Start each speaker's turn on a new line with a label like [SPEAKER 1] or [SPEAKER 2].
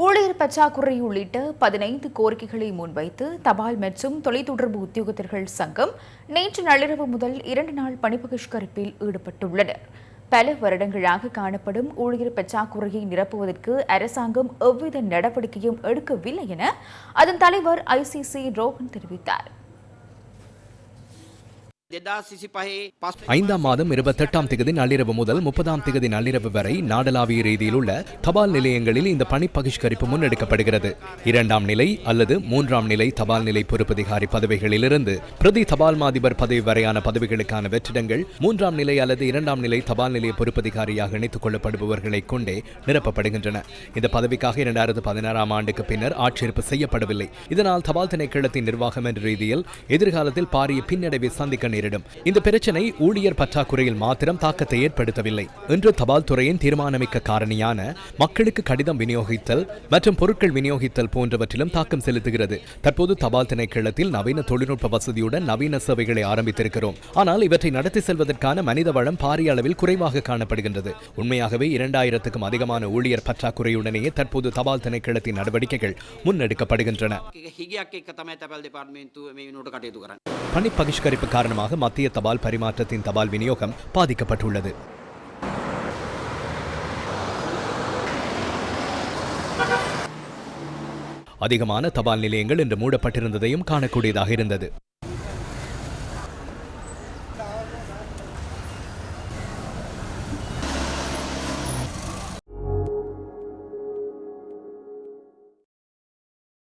[SPEAKER 1] ஊழியர் பற்றாக்குறை உள்ளிட்ட 15 கோரிக்கைகளை முன்வைத்து தபால் மற்றும் தொலைத்தொடர்பு உத்தியோகத்தர்கள் சங்கம் நேற்று நள்ளிரவு முதல் 2 நாள் பணி பகிஷ்கரிப்பில் ஈடுபட்டுள்ளனர். பல வருடங்களாக காணப்படும் ஊழியர் பற்றாக்குறையை நிரப்புவதற்கு அரசாங்கம் எவ்வித நடவடிக்கையும் எடுக்கவில்லை என அதன் தலைவர் ஐசிசி ரோஹன் தெரிவித்தார்.
[SPEAKER 2] 5ஆம் மாதம் 28ஆம் தேதி நள்ளிரவு முதல் 30ஆம் தேதி நள்ளிரவு வரை நாடளாவிய ரீதியில் உள்ள தபால் நிலையங்களில் இந்த பணி பகிஷ்கரிப்பு முன்னெடுக்கப்படுகிறது. 2ஆம் நிலை அல்லது 3ஆம் நிலை தபால் நிலை பொறுப்பதிகாரி பதவிகளிலிருந்து பிரதி தபால் மாதிபர் பதவி வரையான பதவிகளுக்கான வெற்றிடங்கள் 3ஆம் நிலை அல்லது 2ஆம் நிலை தபால் நிலைய பொறுப்பதிகாரியாக இணைத்துக் கொள்ளப்படுபவர்களை கொண்டே நிரப்பப்படுகின்றன. இந்த பதவிக்காக 2016ஆம் ஆண்டுக்கு பின்னர் ஆட்சேர்ப்பு செய்யப்படவில்லை. இதனால் தபால் திணைக்களத்தின் நிர்வாகம் என்ற ரீதியில் எதிர்காலத்தில் பாரிய பின்னடைவை சந்திக்க நேரிடும். இந்த பிரச்சனை ஊழியர் பற்றாக்குறையில் மாத்திரம் தாக்கத்தை ஏற்படுத்தவில்லை. இன்று தபால் துறையின் தீர்மானமிக்க காரணியான மக்களுக்கு கடிதம் விநியோகித்தல் மற்றும் பொருட்கள் விநியோகித்தல் போன்றவற்றிலும் தாக்கம் செலுத்துகிறது. தற்போது தபால் திணைக்களத்தில் நவீன தொழில்நுட்ப வசதியுடன் நவீன சேவைகளை ஆரம்பித்திருக்கிறோம். ஆனால் இவற்றை நடத்தி செல்வதற்கான மனித வளம் பாரிய அளவில் குறைவாக காணப்படுகின்றது. உண்மையாகவே 2000க்கும் அதிகமான ஊழியர் பற்றாக்குறையுடனேயே தற்போது தபால் திணைக்களத்தின் நடவடிக்கைகள் முன்னெடுக்கப்படுகின்றன. பணி பகிஷ்கரிப்பு காரணமாக மத்திய தபால் பரிமாற்றத்தின் தபால் விநியோகம் பாதிக்கப்பட்டுள்ளது. அதிகமான தபால் நிலையங்கள் இன்று மூடப்பட்டிருந்ததையும் காணக்கூடியதாக இருந்தது.